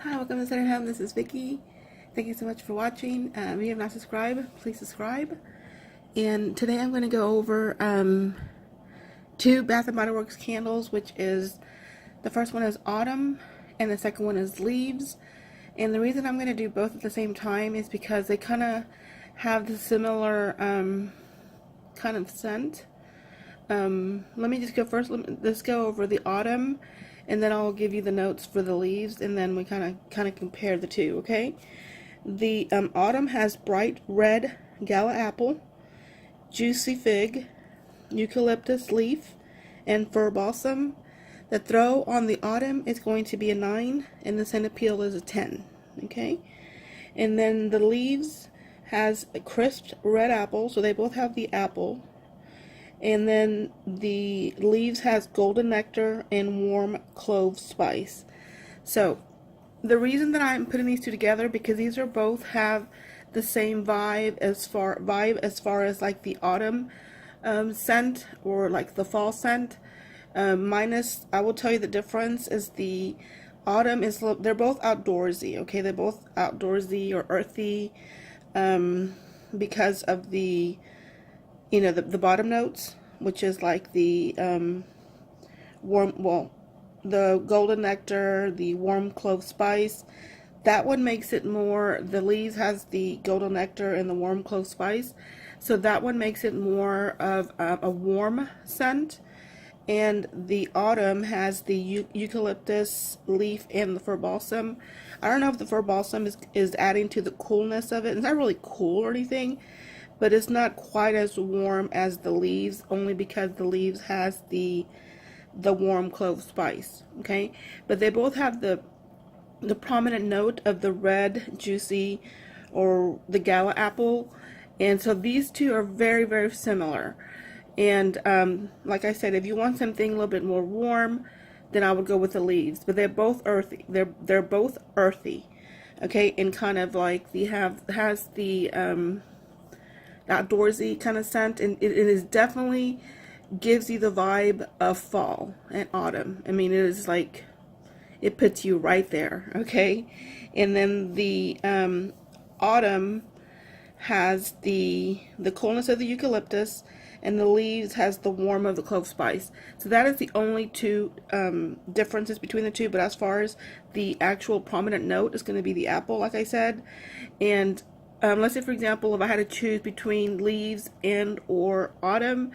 Hi, welcome to Center Home. This is Vicky. Thank you so much for watching. If you have not subscribed, please subscribe. And today I'm going to go over two Bath and Body Works candles, which is the first one is Autumn and the second one is Leaves. And the reason I'm going to do both at the same time is because they kind of have the similar kind of scent. Let me just go first. Let's go over the Autumn, and then I'll give you the notes for the Leaves, and then we kind of compare the two. Okay. The Autumn has bright red gala apple, juicy fig, eucalyptus leaf, and fir balsam. The throw on the Autumn is going to be a 9, and the scent appeal is a 10. Okay. And then the Leaves has a crisped red apple, so they both have the apple. And then the Leaves has golden nectar and warm clove spice. So the reason that I'm putting these two together, because these are both have the same vibe as far as like the autumn scent, or like the fall scent. Minus, I will tell you the difference is the autumn is, they're both outdoorsy. Okay, they're both outdoorsy or earthy, because of the the bottom notes, which is like the the golden nectar, the warm clove spice. That one makes it more, the Leaves has the golden nectar and the warm clove spice, so that one makes it more of a warm scent. And the Autumn has the eucalyptus leaf and the fir balsam. I don't know if the fir balsam is adding to the coolness of it. It's not really cool or anything, but it's not quite as warm as the Leaves, only because the Leaves has the warm clove spice. Okay, but they both have the prominent note of the red juicy or the gala apple, and so these two are very, very similar. And like I said, if you want something a little bit more warm, then I would go with the Leaves. But they're both earthy. They're both earthy. Okay, and kind of like has the outdoorsy kind of scent, and it is definitely gives you the vibe of fall and autumn. I mean, it is like, it puts you right there. Okay, and then the Autumn has the coolness of the eucalyptus, and the Leaves has the warmth of the clove spice. So that is the only two differences between the two. But as far as the actual prominent note, is going to be the apple, like I said. And let's say, for example, if I had to choose between Leaves and or Autumn,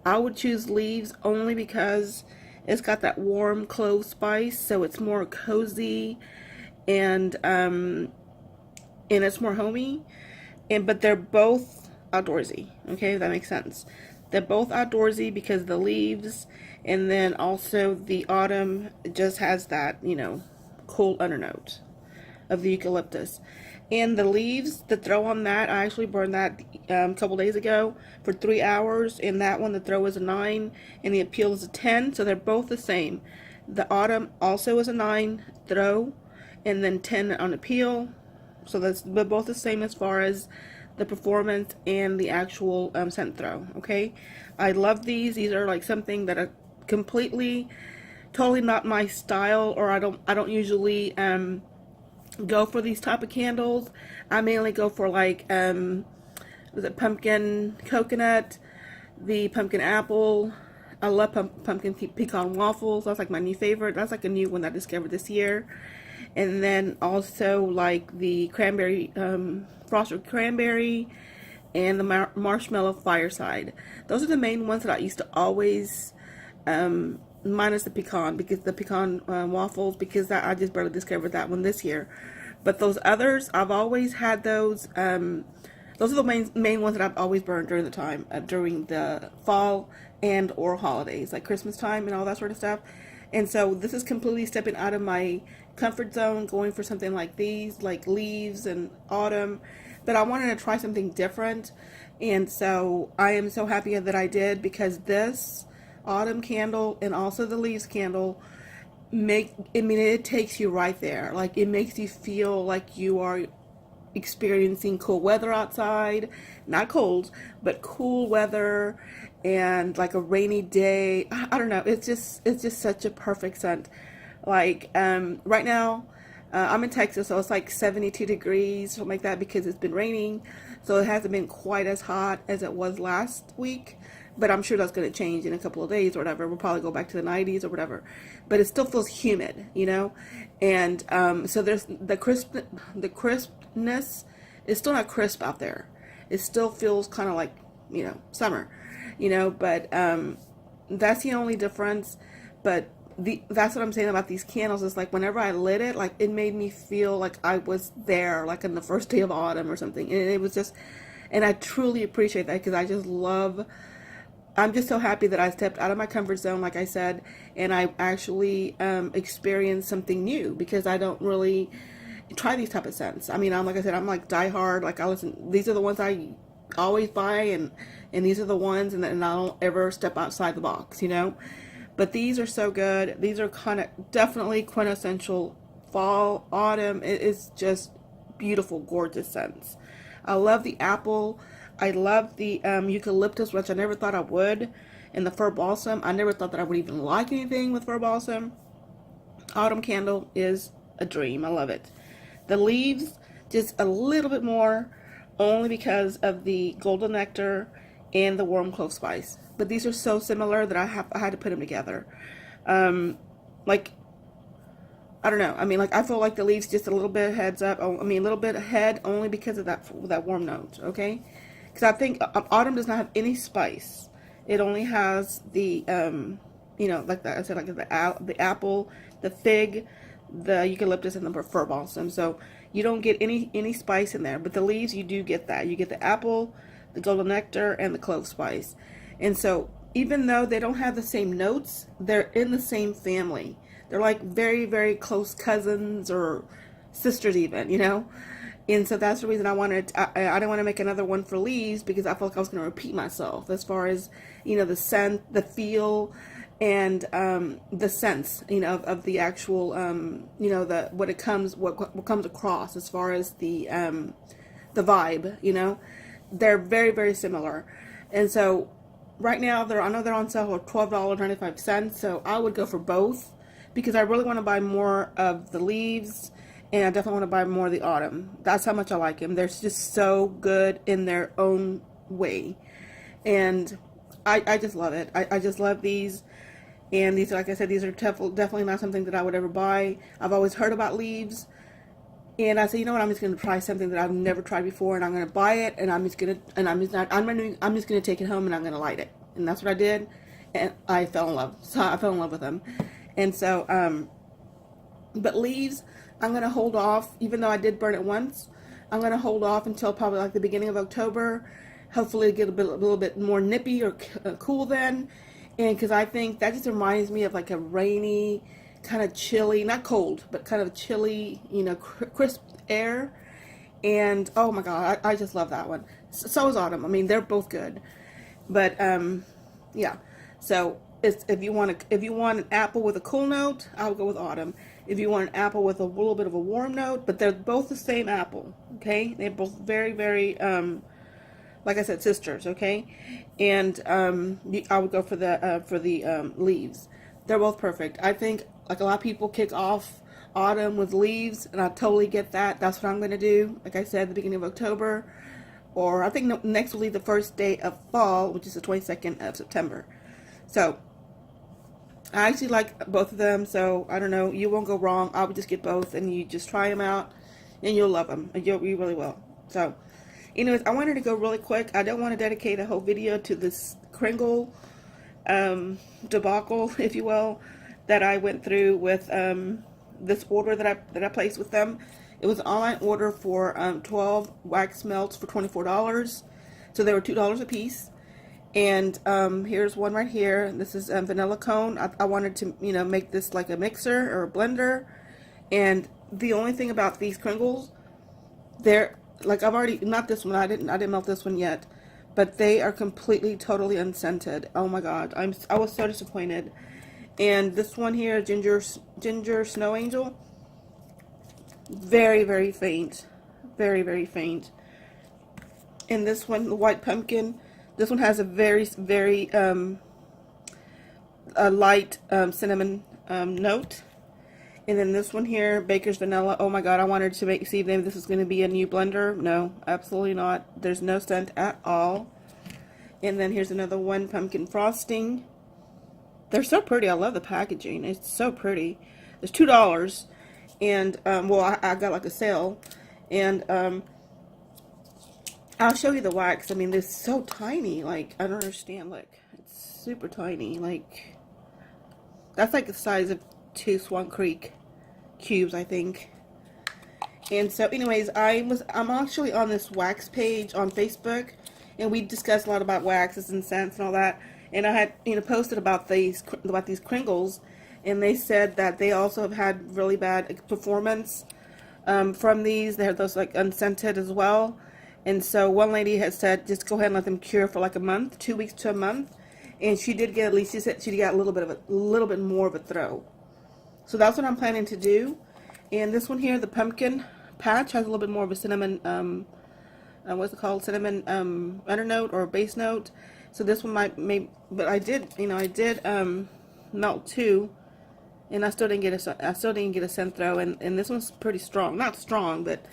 I would choose Leaves only because it's got that warm clove spice, so it's more cozy, and it's more homey. But they're both outdoorsy. Okay, if that makes sense. They're both outdoorsy because the Leaves, and then also the Autumn just has that, cool undernote of the eucalyptus. And the Leaves, the throw on that, I actually burned that a couple days ago for 3 hours. And that one, the throw is a 9 and the appeal is a 10. So they're both the same. The Autumn also is a 9 throw and then 10 on appeal. So they're both the same as far as the performance and the actual scent throw. Okay, I love these. These are like something that are completely, totally not my style, or I don't usually go for these type of candles. I mainly go for like was it pumpkin coconut, the pumpkin apple. I love pumpkin pecan waffles. That's like my new favorite. That's like a new one that I discovered this year. And then also like the cranberry, frosted cranberry, and the marshmallow fireside. Those are the main ones that I used to always, minus the pecan, because the pecan waffles, because I just barely discovered that one this year. But those others, I've always had those. Those are the main ones that I've always burned during the time, during the fall and or holidays, like Christmas time and all that sort of stuff. And so this is completely stepping out of my comfort zone, going for something like these, like Leaves and Autumn. But I wanted to try something different. And so I am so happy that I did, because this Autumn candle and also the Leaves candle it takes you right there. Like, it makes you feel like you are experiencing cool weather outside. Not cold, but cool weather, and like a rainy day. I don't know. It's just such a perfect scent. Like right now, I'm in Texas, so it's like 72 degrees, something like that, because it's been raining. So it hasn't been quite as hot as it was last week. But I'm sure that's going to change in a couple of days or whatever. We'll probably go back to the 90s or whatever. But it still feels humid, you know? And so there's the crispness is still not crisp out there. It still feels kind of like, you know, summer, you know? But that's the only difference. But that's what I'm saying about these candles. It's like whenever I lit it, like it made me feel like I was there, like in the first day of autumn or something. And it was just, and I truly appreciate that because I just love, I'm just so happy that I stepped out of my comfort zone, like I said, and I actually experienced something new because I don't really try these type of scents. I mean, I'm like I said, I'm like die hard. Like I listen, these are the ones I always buy, and these are the ones, and I don't ever step outside the box, you know. But these are so good. These are kind of definitely quintessential fall, autumn. It is just beautiful, gorgeous scents. I love the apple. I love the eucalyptus, which I never thought I would. And the fir balsam. I never thought that I would even like anything with fir balsam. Autumn candle is a dream. I love it. The leaves, just a little bit more, only because of the golden nectar and the warm clove spice. But these are so similar that I had to put them together. Like, I don't know. I mean, like, I feel like the leaves just a little bit heads up. I mean, a little bit ahead only because of that warm note, okay? Because I think autumn does not have any spice. It only has the, you know, like that I said, like the apple, the fig, the eucalyptus, and the fir balsam. So you don't get any spice in there. But the leaves, you do get that. You get the apple, the golden nectar, and the clove spice. And so even though they don't have the same notes, they're in the same family. They're like very, very close cousins or sisters even, you know? And so that's the reason I wanted, I didn't want to make another one for leaves because I felt like I was going to repeat myself as far as, you know, the scent, the feel, and the sense, you know, of the actual, you know, what comes across as far as the vibe, you know? They're very, very similar. And so right now, I know they're on sale for $12.95, so I would go for both because I really want to buy more of the leaves, and I definitely want to buy more of the autumn. That's how much I like them. They're just so good in their own way, and I just love it. I just love these, and these, like I said, these are definitely not something that I would ever buy. I've always heard about leaves, and I said, you know what? I'm just going to try something that I've never tried before, and I'm going to buy it, and I'm just going to take it home, and I'm going to light it. And that's what I did, and I fell in love. So I fell in love with them. And so, but leaves, I'm going to hold off, even though I did burn it once. I'm going to hold off until probably like the beginning of October. Hopefully get a little bit more nippy or cool then. And because I think that just reminds me of like a rainy, kind of chilly, not cold, but kind of chilly, you know, crisp air. And oh my God, I just love that one. So is autumn. I mean, they're both good. But yeah. So if you want an apple with a cool note, I'll go with autumn. If you want an apple with a little bit of a warm note, but they're both the same apple. Okay, they're both very, very like I said, sisters. Okay, and I would go for the leaves. They're both perfect. I think like a lot of people kick off autumn with leaves, and I totally get that. That's what I'm going to do. Like I said, at the beginning of October, or I think next will be the first day of fall, which is the 22nd of September. So I actually like both of them, so I don't know. You won't go wrong. I would just get both, and you just try them out, and you'll love them. You really will. So, anyways, I wanted to go really quick. I don't want to dedicate a whole video to this Kringle debacle, if you will, that I went through with this order that I placed with them. It was an online order for 12 wax melts for $24. So they were $2 a piece. And here's one right here. This is vanilla cone. I wanted to, you know, make this like a mixer or a blender. And the only thing about these Kringles, they're like, I've already, not this one. I didn't melt this one yet, but they are completely, totally unscented. Oh my God, I was so disappointed. And this one here, ginger snow angel, very, very faint, very, very faint. And this one, the white pumpkin. This one has a very, very a light cinnamon note. And then this one here, Baker's Vanilla. Oh my god, I wanted to see if this is going to be a new blender. No, absolutely not. There's no scent at all. And then here's another one, Pumpkin Frosting. They're so pretty. I love the packaging. It's so pretty. It's $2. And, well, I got like a sale. And, I'll show you the wax. I mean, they're so tiny. Like, I don't understand. Look, it's super tiny. Like, that's like the size of 2 Swan Creek cubes, I think. And so, anyways, I'm actually on this wax page on Facebook, and we discussed a lot about waxes and scents and all that. And I had, posted about these Kringles, and they said that they also have had really bad performance from these. They have those like unscented as well. And so one lady had said, just go ahead and let them cure for like a month, 2 weeks to a month. And she did get, at least she said she got a little bit more of a throw. So that's what I'm planning to do. And this one here, the pumpkin patch, has a little bit more of a cinnamon, what's it called? Cinnamon undernote or base note. So this one but I did melt 2, and I still didn't get a scent throw. And this one's pretty strong, not strong, but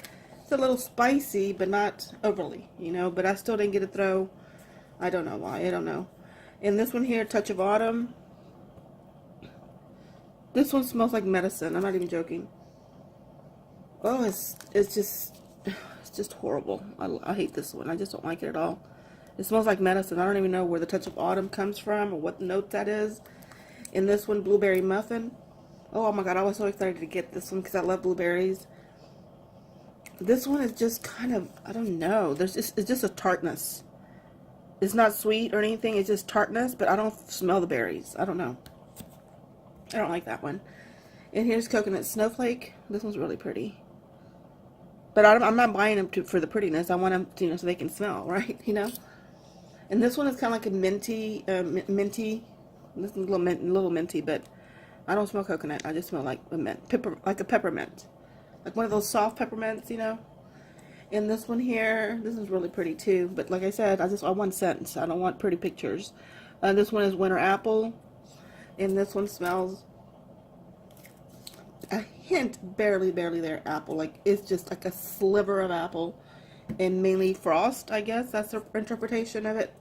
it's a little spicy, but not overly, But I still didn't get a throw. I don't know why. I don't know. And this one here, Touch of Autumn. This one smells like medicine. I'm not even joking. Oh, it's just horrible. I hate this one. I just don't like it at all. It smells like medicine. I don't even know where the Touch of Autumn comes from or what note that is. And this one, Blueberry Muffin. Oh my god, I was so excited to get this one because I love blueberries. This one is just kind of, I don't know. It's just a tartness. It's not sweet or anything. It's just tartness, but I don't smell the berries. I don't know. I don't like that one. And here's Coconut Snowflake. This one's really pretty. But I'm not buying them for the prettiness. I want them, so they can smell, right? And this one is kind of like a minty. This is a little minty, but I don't smell coconut. I just smell like a mint, like a peppermint, like one of those soft peppermints, And this one here, this is really pretty too. But like I said, I want scents. I don't want pretty pictures. This one is Winter Apple. And this one smells a hint, barely there, apple. Like, it's just like a sliver of apple. And mainly frost, I guess. That's the interpretation of it.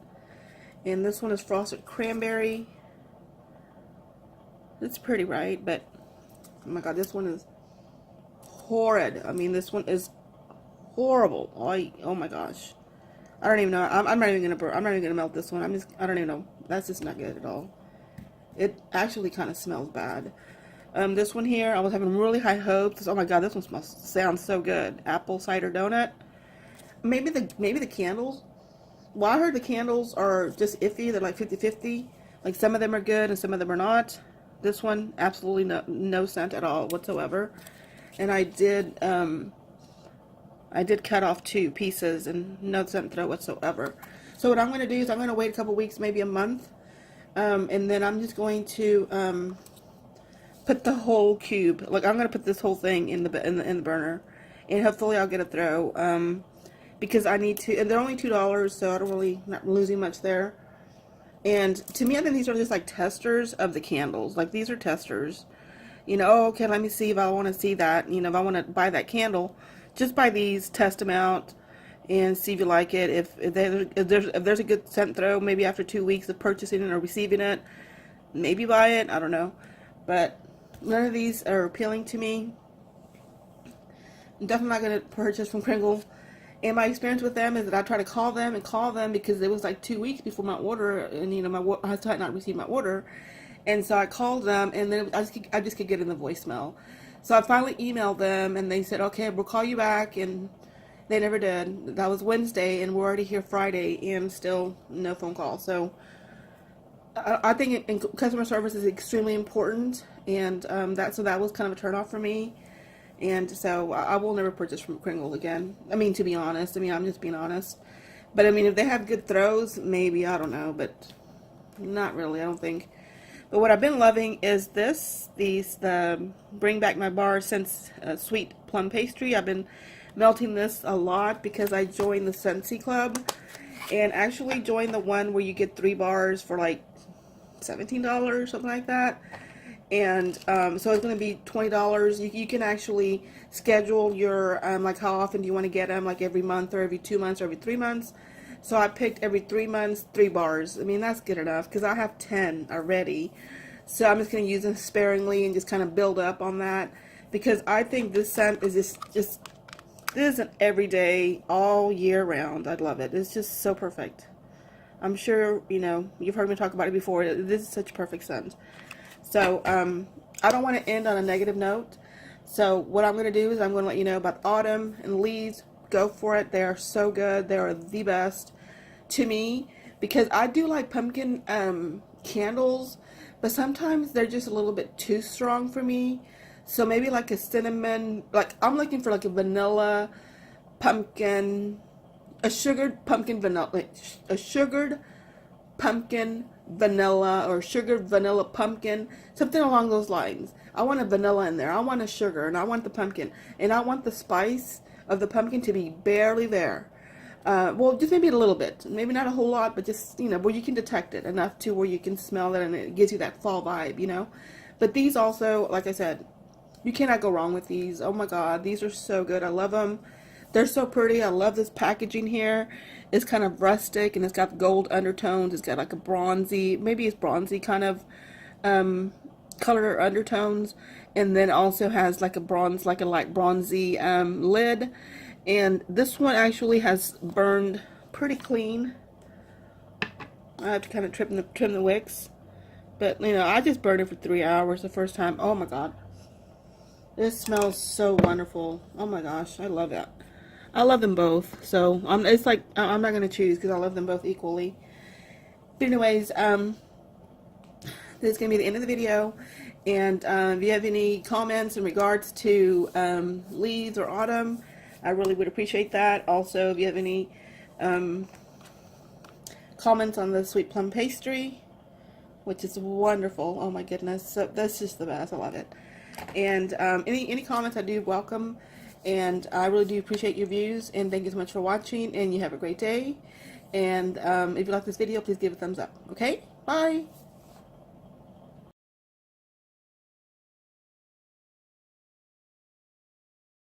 And this one is Frosted Cranberry. It's pretty, right? But, oh my god, this one is horrid. I mean, this one is horrible. Oh my gosh. I don't even know. I'm not even gonna melt this one. I don't even know. That's just not good at all. It actually kind of smells bad. This one here, I was having really high hopes. Oh my god, this one sounds so good. Apple cider donut. Maybe the candles. Well, I heard the candles are just iffy. They're like 50-50. Like, some of them are good and some of them are not. This one, absolutely no scent at all whatsoever. And I did cut off 2 pieces and no scent throw whatsoever. So what I'm going to do is I'm going to wait a couple weeks, maybe a month. And then I'm just going to put the whole cube, like, I'm going to put this whole thing in the burner, and hopefully I'll get a throw, because I need to, and they're only $2, so I don't really, not losing much there. And to me, I think these are just like testers of the candles. Like, these are testers. Oh, okay, let me see if I want to see that. If I want to buy that candle, just buy these, test them out, and see if you like it. If there's a good scent throw, maybe after 2 weeks of purchasing it or receiving it, maybe buy it. I don't know. But none of these are appealing to me. I'm definitely not going to purchase from Kringle. And my experience with them is that I try to call them because it was like 2 weeks before my order, and I still had not received my order. And so I called them, and then I just could get in the voicemail. So I finally emailed them, and they said, okay, we'll call you back, and they never did. That was Wednesday, and we're already here Friday, and still no phone call. So I think customer service is extremely important, and that was kind of a turnoff for me. And so I will never purchase from Kringle again. I mean, to be honest. I'm just being honest. But, if they have good throws, maybe, I don't know. But not really, I don't think. But what I've been loving is the Bring Back My Bar Scents Sweet Plum Pastry. I've been melting this a lot because I joined the Scentsy Club. And actually joined the one where you get 3 bars for like $17, something like that. And so it's going to be $20. You can actually schedule your like how often do you want to get them, like every month or every 2 months or every 3 months. So I picked every 3 months, 3 bars. I mean, that's good enough because I have 10 already. So I'm just going to use them sparingly and just kind of build up on that, because I think this scent is just this is an everyday, all year round. I'd love it. It's just so perfect. I'm sure, you know, you've heard me talk about it before. This is such a perfect scent. So, I don't want to end on a negative note. So what I'm going to do is I'm going to let you know about autumn and leaves. Go for it. They are so good. They are the best to me, because I do like pumpkin candles, but sometimes they're just a little bit too strong for me. So maybe like a cinnamon, like I'm looking for like a vanilla pumpkin, a sugared pumpkin vanilla, a sugared pumpkin vanilla, or sugared vanilla pumpkin, something along those lines. I want a vanilla in there. I want a sugar, and I want the pumpkin, and I want the spice of the pumpkin to be barely there. Well, just maybe a little bit, maybe not a whole lot, but just, you know, where you can detect it enough to where you can smell it and it gives you that fall vibe, you know. But these also, like I said, you cannot go wrong with these. Oh my God, these are so good. I love them. They're so pretty. I love this packaging here. It's kind of rustic and it's got gold undertones. It's got like a bronzy, maybe it's bronzy kind of color undertones. And then also has like a bronze, like a light bronzy lid. And this one actually has burned pretty clean. I have to kind of trim the wicks. But, you know, I just burned it for 3 hours the first time. Oh my God. This smells so wonderful. Oh my gosh, I love it. I love them both. So it's like I'm not gonna choose because I love them both equally. But anyways, this is gonna be the end of the video. And if you have any comments in regards to leaves or autumn, I really would appreciate that. Also, if you have any comments on the sweet plum pastry, which is wonderful. Oh my goodness, so that's just the best. I love it. And any comments I do welcome, and I really do appreciate your views, and thank you so much for watching, and you have a great day. And if you like this video, please give it a thumbs up. Okay, bye.